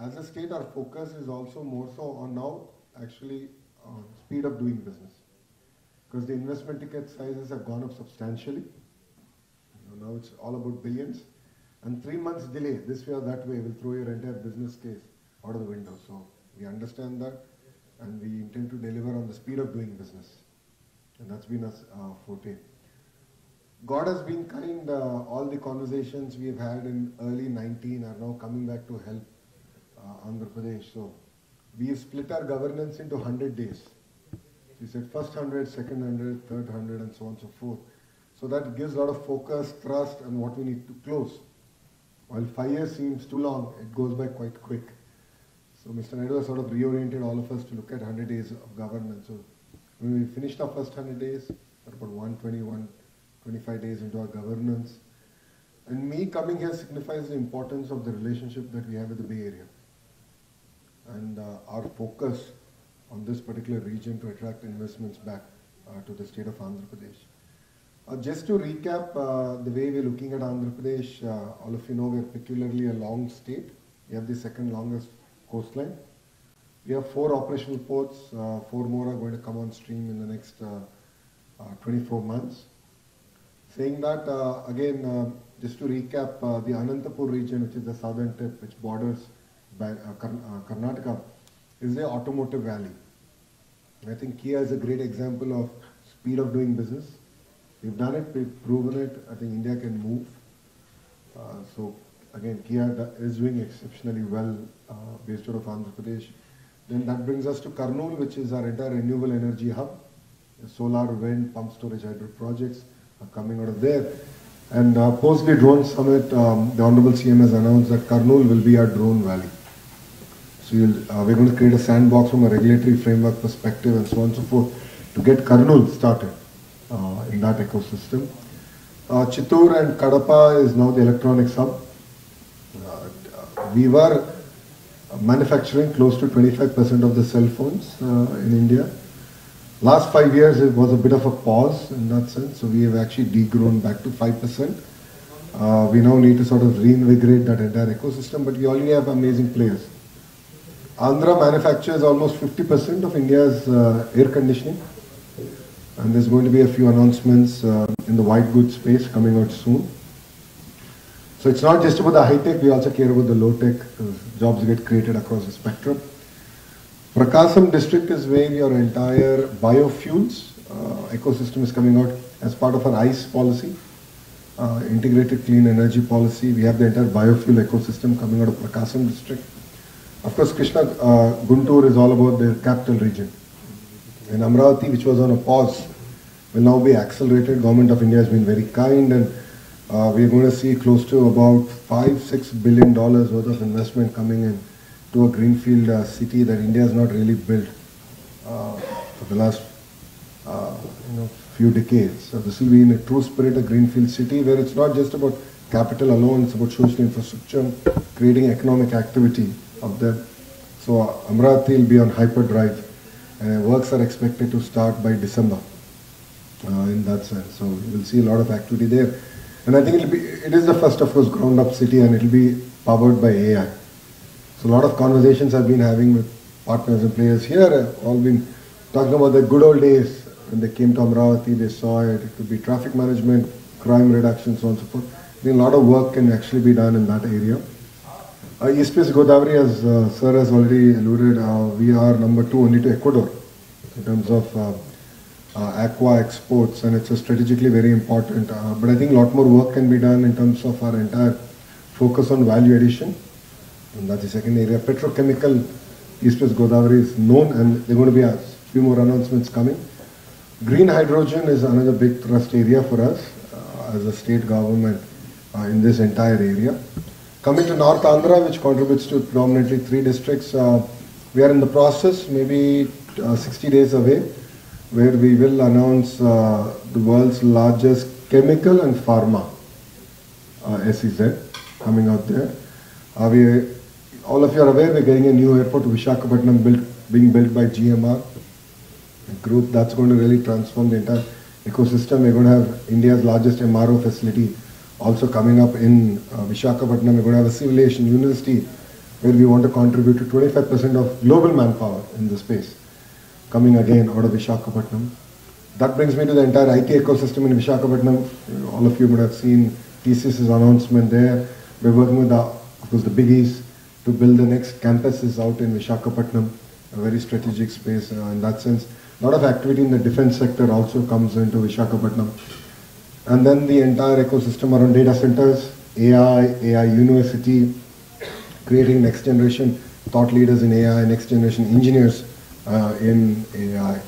as a state, our focus is also more so on now actually speed of doing business, because the investment ticket sizes have gone up substantially. Now it's all about billions, and 3 months delay this way or that way will throw your entire business case out of the window. So we understand that, and we intend to deliver on the speed of doing business, and that's been our forte. God has been kind. All the conversations we've had in early 19 are now coming back to help Andhra Pradesh. So we split our governance into 100 days. We said first 100, second 100, third 100, and so on and so forth. So that gives a lot of focus, trust, and what we need to close. While 5 years seems too long, it goes by quite quick. So Mr. Naidu has sort of reoriented all of us to look at 100 days of governance. So when we finished our first 100 days, about 125 days into our governance. And me coming here signifies the importance of the relationship that we have with the Bay Area, and our focus on this particular region to attract investments back to the state of Andhra Pradesh. Just to recap the way we're looking at Andhra Pradesh, all of you know we're peculiarly a long state. We have the second longest coastline. We have 4 operational ports. 4 more are going to come on stream in the next 24 months. Saying that, again, just to recap, the Anantapur region, which is the southern tip, which borders Karnataka, is the automotive valley. I think Kia is a great example of speed of doing business. We've done it, we've proven it. I think India can move. So again, Kia is doing exceptionally well based out of Andhra Pradesh. Then that brings us to Kurnool, which is our entire renewable energy hub. The solar, wind, pump storage, hydro projects are coming out of there. And post the drone summit, the Honorable CM has announced that Kurnool will be our drone valley. So we're going to create a sandbox from a regulatory framework perspective and so on and so forth to get Kurnool started in that ecosystem. Chittoor and Kadapa is now the electronics hub. We were manufacturing close to 25% of the cell phones in India. Last 5 years it was a bit of a pause in that sense, so we have actually degrown back to 5%. We now need to sort of reinvigorate that entire ecosystem, but we already have amazing players. Andhra manufactures almost 50% of India's air conditioning, and there's going to be a few announcements in the white goods space coming out soon. So it's not just about the high tech, we also care about the low tech. Jobs get created across the spectrum. Prakasam district is where your entire biofuels ecosystem is coming out as part of our ICE policy, integrated clean energy policy. We have the entire biofuel ecosystem coming out of Prakasam district. Of course, Krishna Guntur is all about the capital region. And Amravati, which was on a pause, will now be accelerated. Government of India has been very kind, and we are going to see close to about $5-6 billion worth of investment coming in to a greenfield city that India has not really built for the last few decades. So this will be in a true spirit a greenfield city where it's not just about capital alone, it's about social infrastructure, creating economic activity out there. So Amravati will be on hyperdrive, and works are expected to start by December in that sense. So we'll see a lot of activity there. And I think it is the first of course ground up city, and it will be powered by AI. So a lot of conversations I've been having with partners and players here have all been talking about the good old days when they came to Amravati, they saw it. It could be traffic management, crime reduction, so on and so forth. I think a lot of work can actually be done in that area. East West Godavari, as Sir has already alluded, we are number 2 only to Ecuador in terms of aqua exports, and it's strategically very important. But I think a lot more work can be done in terms of our entire focus on value addition. And that's the second area. Petrochemical, East West Godavari is known, and there are going to be a few more announcements coming. Green hydrogen is another big thrust area for us as a state government in this entire area. Coming to North Andhra, which contributes to predominantly 3 districts, we are in the process, maybe 60 days away, where we will announce the world's largest chemical and pharma SEZ coming out there. All of you are aware we're getting a new airport, Visakhapatnam, being built by GMR, a group that's going to really transform the entire ecosystem. We're going to have India's largest MRO facility also coming up in Visakhapatnam. We're going to have a civil aviation university where we want to contribute to 25% of global manpower in the space, coming again out of Visakhapatnam. That brings me to the entire IT ecosystem in Visakhapatnam. All of you would have seen TCS's announcement there. We're working with, of course, the biggies to build the next campuses out in Visakhapatnam, a very strategic space in that sense. A lot of activity in the defense sector also comes into Visakhapatnam. And then the entire ecosystem around data centers, AI university, creating next generation thought leaders in AI, next generation engineers in AI.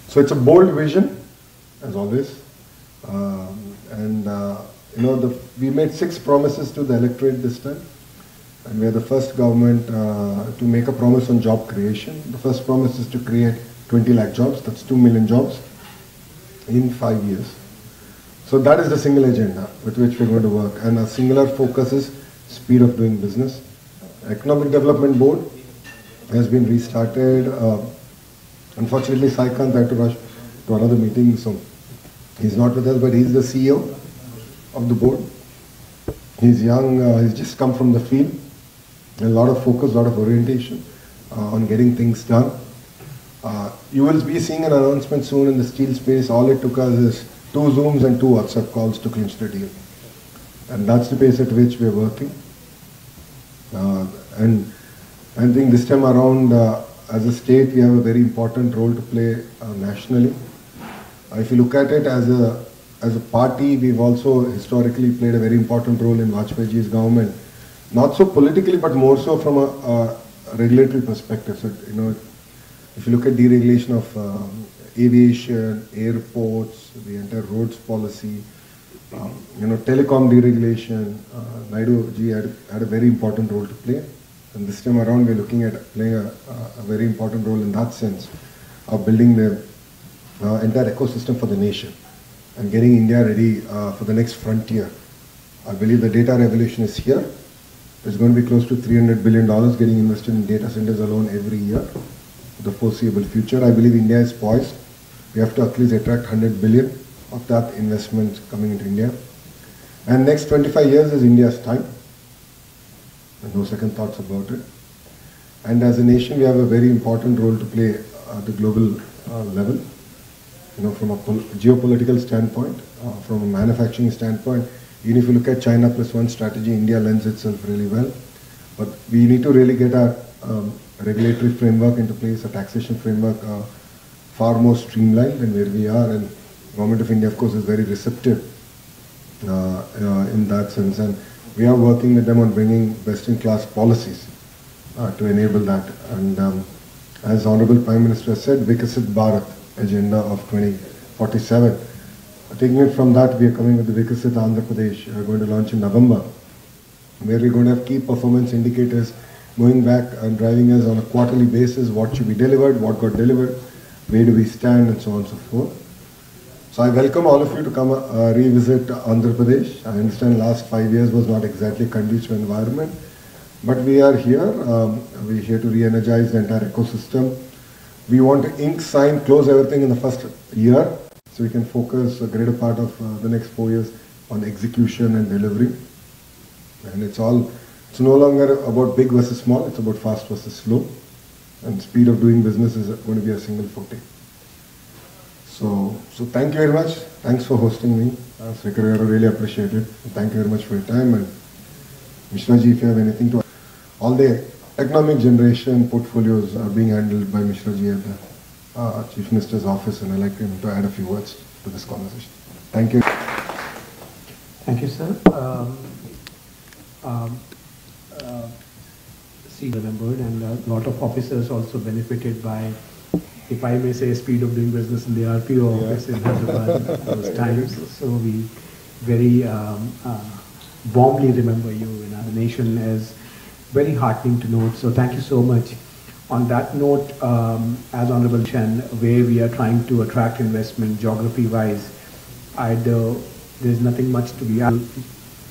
So it's a bold vision, as always. We made 6 promises to the electorate this time. And we are the first government to make a promise on job creation. The first promise is to create 20 lakh jobs, that's 2 million jobs in 5 years. So that is the single agenda with which we're going to work. And our singular focus is speed of doing business. Economic Development Board has been restarted. Unfortunately, Saikant had to rush to another meeting, so he's not with us, but he's the CEO of the board. He's young, he's just come from the field. A lot of focus, a lot of orientation on getting things done. You will be seeing an announcement soon in the steel space. All it took us is 2 Zooms and 2 WhatsApp calls to clinch the deal. And that's the pace at which we're working. And I think this time around, as a state, we have a very important role to play nationally. If you look at it as a party, we've also historically played a very important role in Vajpayeeji's government. Not so politically, but more so from a regulatory perspective. So, if you look at deregulation of aviation, airports, the entire roads policy, telecom deregulation, Naidu ji had a very important role to play. And this time around, we're looking at playing a very important role in that sense of building the entire ecosystem for the nation and getting India ready for the next frontier. I believe the data revolution is here. There's going to be close to $300 billion getting invested in data centers alone every year for the foreseeable future. I believe India is poised. We have to at least attract 100 billion of that investment coming into India. And next 25 years is India's time. No second thoughts about it. And as a nation, we have a very important role to play at the global level. From a geopolitical standpoint, from a manufacturing standpoint, even if you look at China plus one strategy, India lends itself really well. But we need to really get our regulatory framework into place, a taxation framework far more streamlined than where we are. And the Government of India, of course, is very receptive in that sense. And we are working with them on bringing best-in-class policies to enable that. And as Honorable Prime Minister said, Vikasit Bharat agenda of 2047. Taking it from that, we are coming with the Vikasit Andhra Pradesh. We are going to launch in November, where we're going to have key performance indicators going back and driving us on a quarterly basis, what should be delivered, what got delivered, where do we stand, and so on and so forth. So I welcome all of you to come revisit Andhra Pradesh. I understand last 5 years was not exactly a conducive environment, but we are here. We're here to re-energize the entire ecosystem. We want to ink, sign, close everything in the first year, so we can focus a greater part of the next 4 years on execution and delivery. And it's no longer about big versus small, it's about fast versus slow. And speed of doing business is going to be a single forte. So thank you very much. Thanks for hosting me. Secretary, I really appreciate it. Thank you very much for your time. And Mishra ji, if you have anything to add. All the economic generation portfolios are being handled by Mishra ji at the Chief Minister's office, and I'd like him to add a few words to this conversation. Thank you. Thank you, sir. Remembered, and a lot of officers also benefited by, if I may say, speed of doing business in the RPO office in Hyderabad those times. So we very warmly remember you in our nation as very heartening to note. So thank you so much. On that note, as Honorable Chen, where we are trying to attract investment geography-wise, there's nothing much to be added.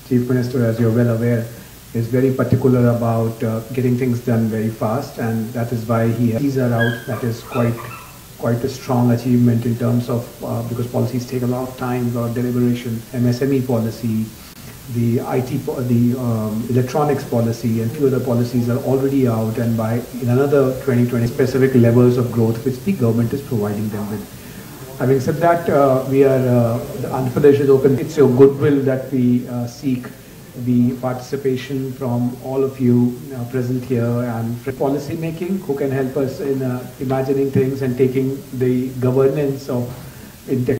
Chief Minister, as you're well aware, is very particular about getting things done very fast, and that is why he's out. That is quite a strong achievement in terms of because policies take a lot of time, a lot of deliberation. MSME policy, the electronics policy and few other policies are already out, and by in another 2020 specific levels of growth which the government is providing them with. Having said that, the Andhra Pradesh is open. It's your goodwill that we seek the participation from all of you present here, and policy making who can help us in imagining things and taking the governance of in